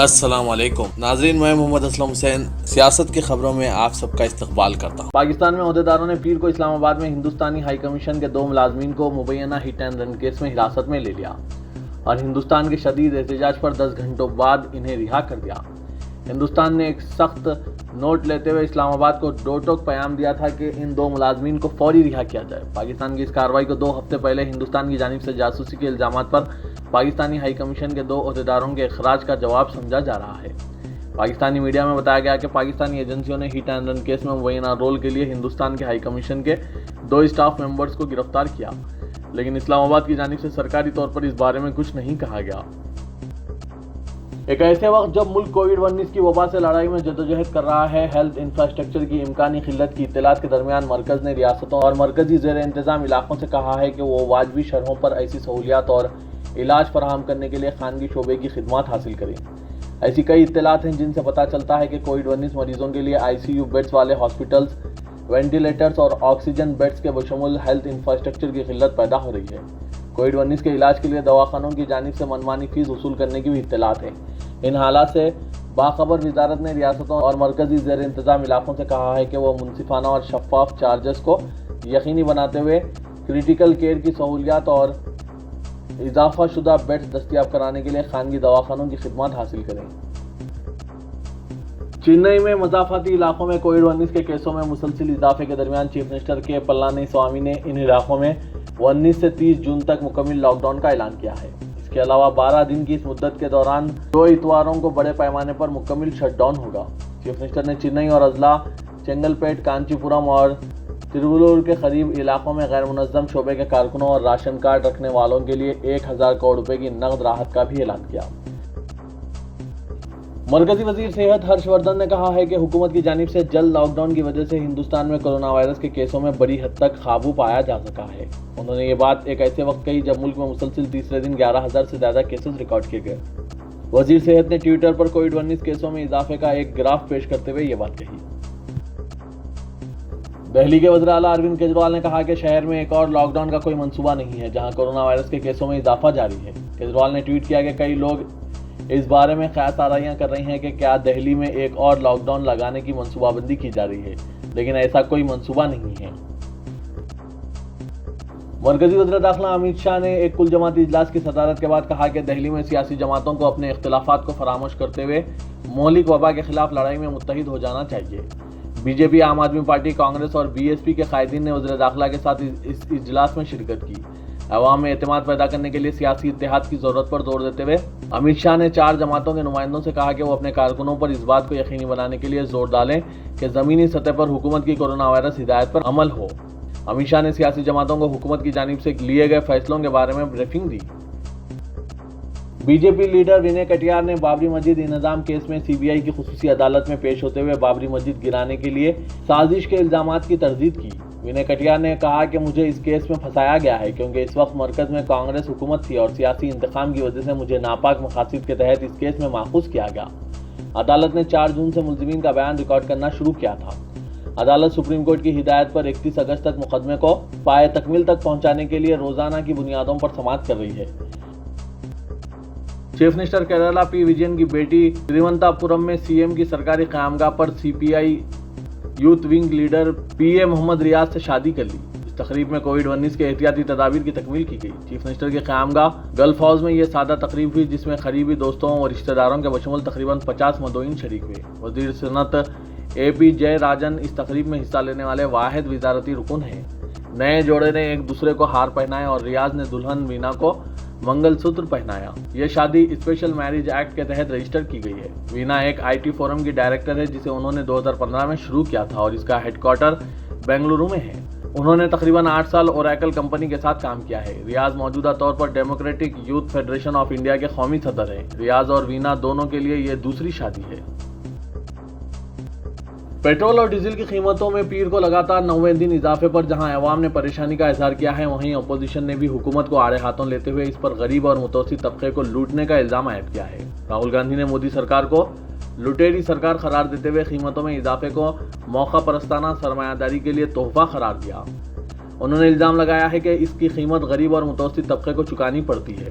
السلام علیکم ناظرین، میں محمد اسلم حسین سیاست کی خبروں میں آپ سب کا استقبال کرتا ہوں۔ پاکستان میں عہدیداروں نے پیر کو اسلام آباد میں ہندوستانی ہائی کمیشن کے 2 ملازمین کو مبینہ ہٹ اینڈ رن کیس میں حراست میں لے لیا اور ہندوستان کے شدید احتجاج پر 10 گھنٹوں بعد انہیں رہا کر دیا۔ ہندوستان نے ایک سخت نوٹ لیتے ہوئے اسلام آباد کو ٹوک پیغام دیا تھا کہ ان 2 ملازمین کو فوری رہا کیا جائے۔ پاکستان کی اس کارروائی کو 2 ہفتے پہلے ہندوستان کی جانب سے جاسوسی کے الزامات پر پاکستانی ہائی کمیشن کے 2 عہدیداروں کے اخراج کا جواب سمجھا جا رہا ہے۔ پاکستانی میڈیا میں بتایا گیا کہ پاکستانی ایجنسیوں نے ہٹ اینڈ رن کیس میں مبینہ رول کے لیے ہندوستان کے ہائی کمیشن کے 2 اسٹاف ممبرز کو گرفتار کیا، لیکن اسلام آباد کی جانب سے سرکاری طور پر اس بارے میں کچھ نہیں کہا گیا۔ ایک ایسے وقت جب ملک کووڈ-19 کی وبا سے لڑائی میں جدوجہد کر رہا ہے، ہیلتھ انفراسٹرکچر کی امکانی قلت کی اطلاعات کے درمیان مرکز نے ریاستوں اور مرکزی زیر انتظام علاقوں سے کہا ہے کہ وہ واجبی شرحوں پر ایسی سہولیات اور علاج فراہم کرنے کے لیے خانگی شعبے کی خدمات حاصل کریں۔ ایسی کئی اطلاعات ہیں جن سے پتہ چلتا ہے کہ کووڈ-19 مریضوں کے لیے ICU بیڈز والے ہاسپٹلز، وینٹیلیٹرز اور آکسیجن بیڈز کے بشمول ہیلتھ انفراسٹرکچر کی قلت پیدا ہو رہی ہے۔ کووڈ-19 کے علاج کے لیے دواخانوں کی جانب سے منمانی فیس وصول کرنے کی بھی اطلاعات ہیں۔ ان حالات سے باخبر وزارت نے ریاستوں اور مرکزی زیر انتظام علاقوں سے کہا ہے کہ وہ منصفانہ اور شفاف چارجز کو یقینی بناتے ہوئے کریٹیکل کیئر کی سہولیات اور اضافہ شدہ بیڈز دستیاب کرانے کے لیے خانگی دواخانوں کی خدمات حاصل کریں۔ چنئی میں مضافاتی علاقوں میں کووڈ-19 کے کیسوں میں مسلسل اضافے کے درمیان چیف منسٹر کے پلانی سوامی نے ان علاقوں میں 19 سے 30 جون تک مکمل لاک ڈاؤن کا اعلان کیا ہے۔ اس کے علاوہ 12 دن کی اس مدت کے دوران 2 اتواروں کو بڑے پیمانے پر مکمل شٹ ڈاؤن ہوگا۔ چیف منسٹر نے چنئی اور اضلاع چنگل پیٹ، کانچی پورم اور تروولور کے قریب علاقوں میں غیر منظم شعبے کے کارکنوں اور راشن کارڈ رکھنے والوں کے لیے 1000 کروڑ روپے کی نقد راحت کا بھی اعلان کیا۔ مرکزی وزیر صحت ہرش وردھن نے کہا ہے کہ حکومت کی جانب سے جلد لاک ڈاؤن کی وجہ سے ہندوستان میں کورونا وائرس کے کیسوں میں بڑی حد تک قابو پایا جا سکا ہے۔ انہوں نے یہ بات ایک ایسے وقت کہی جب ملک میں مسلسل تیسرے دن 11000 سے زیادہ کیسز ریکارڈ کیے گئے۔ وزیر صحت نے ٹویٹر پر کووڈ-19 کیسوں میں اضافے کا ایک گراف پیش کرتے ہوئے یہ بات کہی۔ دہلی کے وزیر اعلیٰ اروند کیجریوال نے کہا کہ شہر میں ایک اور لاک ڈاؤن کا کوئی منصوبہ نہیں ہے جہاں کورونا وائرس کے کیسوں میں اضافہ جاری ہے۔ کیجریوال نے ٹویٹ کیا کہ کئی لوگ اس بارے میں قیاس آرائیاں کر رہے ہیں کہ کیا دہلی میں ایک اور لاک ڈاؤن لگانے کی منصوبہ بندی کی جا رہی ہے، لیکن ایسا کوئی منصوبہ نہیں ہے۔ مرکزی وزیر داخلہ امت شاہ نے ایک کل جماعتی اجلاس کی صدارت کے بعد کہا کہ دہلی میں سیاسی جماعتوں کو اپنے اختلافات کو فراموش کرتے ہوئے مہلک وبا کے خلاف لڑائی میں متحد ہو جانا چاہیے۔ بی جے پی، عام آدمی پارٹی، کانگریس اور BSP کے قائدین نے وزیر داخلہ کے ساتھ اس اجلاس میں شرکت کی۔ عوام میں اعتماد پیدا کرنے کے لیے سیاسی اتحاد کی ضرورت پر زور دیتے ہوئے امت شاہ نے 4 جماعتوں کے نمائندوں سے کہا کہ وہ اپنے کارکنوں پر اس بات کو یقینی بنانے کے لیے زور ڈالیں کہ زمینی سطح پر حکومت کی کورونا وائرس ہدایت پر عمل ہو۔ امت شاہ نے سیاسی جماعتوں کو حکومت کی جانب سے لیے گئے فیصلوں کے بارے میں بریفنگ دی۔ بی جے پی لیڈر ونے کٹیار نے بابری مسجد انہدام کیس میں CBI کی خصوصی عدالت میں پیش ہوتے ہوئے بابری مسجد گرانے کے لیے سازش کے الزامات کی تردید کی۔ ونے کٹیار نے کہا کہ مجھے اس کیس میں پھنسایا گیا ہے کیونکہ اس وقت مرکز میں کانگریس حکومت تھی اور سیاسی انتقام کی وجہ سے مجھے ناپاک مقاصد کے تحت اس کیس میں ماخوذ کیا گیا۔ عدالت نے 4 جون سے ملزمین کا بیان ریکارڈ کرنا شروع کیا تھا۔ عدالت سپریم کورٹ کی ہدایت پر 31 اگست تک مقدمے کو پائے تکمیل تک پہنچانے کے لیے روزانہ کی بنیادوں پر سماعت کر رہی ہے۔ چیف منسٹر کیرالہ پی وجین کی بیٹی تریونتا پورم میں CM کی سرکاری قیامگاہ پر CPI youth wing leader PA محمد ریاض سے شادی کر لی۔ اس تقریب میں کووڈ-19 کے احتیاطی تدابیر کی تکمیل کی گئی۔ چیف منسٹر کی قیامگاہ گلف ہاؤس میں یہ سادہ تقریب ہوئی جس میں قریبی دوستوں اور رشتہ داروں کے بشمول تقریباً 50 مدعوین شریک ہوئے۔ وزیر صنعت AP جے راجن اس تقریب میں حصہ لینے والے واحد وزارتی رکن ہیں۔ نئے جوڑے نے ایک دوسرے کو ہار پہنائے اور ریاض نے دلہن وینا کو منگل سوتر پہنایا۔ یہ شادی اسپیشل میرج ایکٹ کے تحت رجسٹر کی گئی ہے۔ وینا ایک IT فورم کی ڈائریکٹر ہے جسے انہوں نے 2015 میں شروع کیا تھا اور اس کا ہیڈ کوارٹر بنگلورو میں ہے۔ انہوں نے تقریباً 8 سال اوریکل کمپنی کے ساتھ کام کیا ہے۔ ریاض موجودہ طور پر Democratic Youth Federation of India کے قومی صدر ہیں۔ ریاض اور وینا دونوں کے لیے یہ دوسری شادی ہے۔ پیٹرول اور ڈیزل کی قیمتوں میں پیر کو لگاتار 9ویں دن اضافے پر جہاں عوام نے پریشانی کا اظہار کیا ہے، وہیں اپوزیشن نے بھی حکومت کو آڑے ہاتھوں لیتے ہوئے اس پر غریب اور متوسط طبقے کو لوٹنے کا الزام عائد کیا ہے۔ راہل گاندھی نے مودی سرکار کو لٹیری سرکار قرار دیتے ہوئے قیمتوں میں اضافے کو موقع پرستانہ سرمایہ داری کے لیے تحفہ قرار دیا۔ انہوں نے الزام لگایا ہے کہ اس کی قیمت غریب اور متوسط طبقے کو چکانی پڑتی ہے۔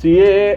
CAA,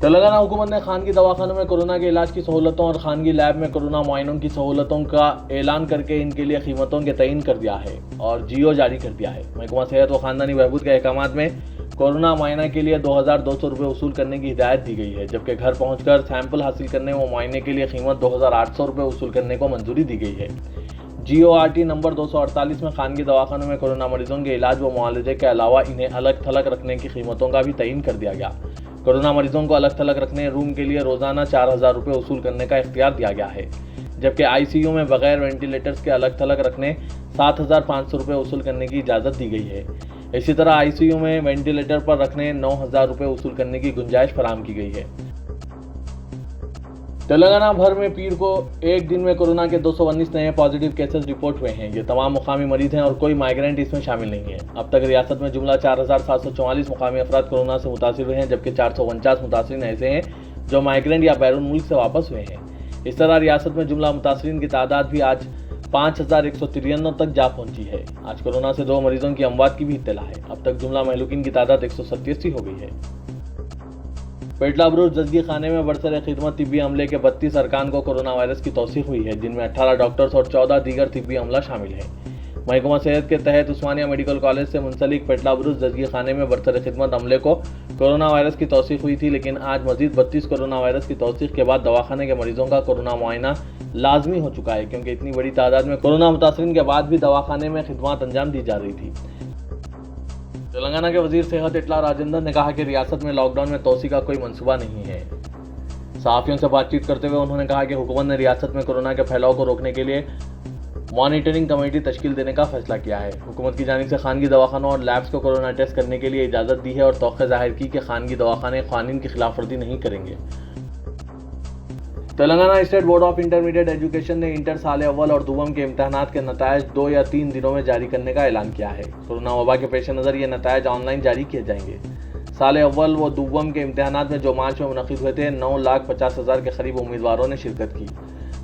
تلنگانہ حکومت نے خانگی دواخانوں میں کورونا کے علاج کی سہولتوں اور خانگی لیب میں کورونا معائنوں کی سہولتوں کا اعلان کر کے ان کے لیے قیمتوں کے تعین کر دیا ہے اور جیو جاری کر دیا ہے۔ محکمہ صحت و خاندانی بہبود کے احکامات میں کورونا معائنہ کے لیے 2200 روپے وصول کرنے کی ہدایت دی گئی ہے، جبکہ گھر پہنچ کر سیمپل حاصل کرنے و معائنے کے لیے قیمت 2800 روپے وصول کرنے کو منظوری دی گئی ہے۔ GORT نمبر 248 میں خانگی دواخانوں میں کورونا مریضوں کے علاج و معالجے کے علاوہ انہیں الگ تھلگ رکھنے کی قیمتوں کا بھی تعین کر دیا گیا۔ کورونا مریضوں کو الگ تھلگ رکھنے روم کے لیے روزانہ 4000 روپے وصول کرنے کا اختیار دیا گیا ہے، جبکہ ICU میں بغیر وینٹیلیٹرز کے الگ تھلگ رکھنے 7500 روپے وصول کرنے کی اجازت دی گئی ہے۔ اسی طرح ICU میں وینٹیلیٹر پر رکھنے 9000 روپے وصول کرنے کی گنجائش فراہم کی گئی ہے۔ تلنگانہ بھر میں پیر کو ایک دن میں کورونا کے 219 نئے پازیٹیو کیسز رپورٹ ہوئے ہیں۔ یہ تمام مقامی مریض ہیں اور کوئی مائیگرینٹ اس میں شامل نہیں ہے۔ اب تک ریاست میں جملہ 4744 مقامی افراد کورونا سے متاثر ہوئے ہیں، جبکہ 449 متاثرین ایسے ہیں جو مائیگرینٹ یا بیرون ملک سے واپس ہوئے ہیں۔ اس طرح ریاست میں جملہ متاثرین کی تعداد بھی آج 5193 تک جا پہنچی ہے۔ آج کورونا سے 2 مریضوں کی اموات کی بھی اطلاع ہے۔ اب تک جملہ مہلوکین کی تعداد 187 ہو گئی ہے۔ پیٹلا بروچ زچگی خانے میں برسر خدمت طبی عملے کے 32 ارکان کو کورونا وائرس کی توثیق ہوئی ہے، جن میں 18 ڈاکٹرز اور 14 دیگر طبی عملہ شامل ہیں۔ محکمہ صحت کے تحت عثمانیہ میڈیکل کالج سے منسلک پیٹلا بروچ زچگی خانے میں برسر خدمت عملے کو کورونا وائرس کی توثیق ہوئی تھی، لیکن آج مزید 32 کورونا وائرس کی توثیق کے بعد دواخانے کے مریضوں کا کورونا معائنہ لازمی ہو چکا ہے، کیونکہ اتنی بڑی تعداد میں کورونا متاثرین کے بعد بھی دواخانے میں خدمات انجام دی جا رہی تھی۔ تلنگانہ کے وزیر صحت اٹلا راجندر نے کہا کہ ریاست میں لاک ڈاؤن میں توسیع کا کوئی منصوبہ نہیں ہے۔ صحافیوں سے بات چیت کرتے ہوئے انہوں نے کہا کہ حکومت نے ریاست میں کورونا کے پھیلاؤ کو روکنے کے لیے مانیٹرنگ کمیٹی تشکیل دینے کا فیصلہ کیا ہے۔ حکومت کی جانب سے خانگی دواخانوں اور لیبس کو کورونا ٹیسٹ کرنے کے لیے اجازت دی ہے اور توقع ظاہر کی کہ خانگی دواخانے قوانین کی خلاف ورزی نہیں کریں گے۔ Telangana state board of intermediate education نے انٹر سال اول اور دوم کے امتحانات کے نتائج 2 یا 3 دنوں میں جاری کرنے کا اعلان کیا ہے۔ کورونا وبا کے پیش نظر یہ نتائج آن لائن جاری کیے جائیں گے۔ سال اول و دوم کے امتحانات میں جو مارچ میں منعقد ہوئے تھے، 9,50,000 کے قریب امیدواروں نے شرکت کی۔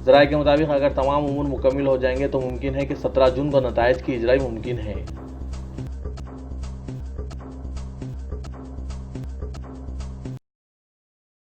ذرائع کے مطابق اگر تمام امور مکمل ہو جائیں گے تو ممکن ہے کہ 17 جون کو نتائج کی اجرائی ممکن ہے۔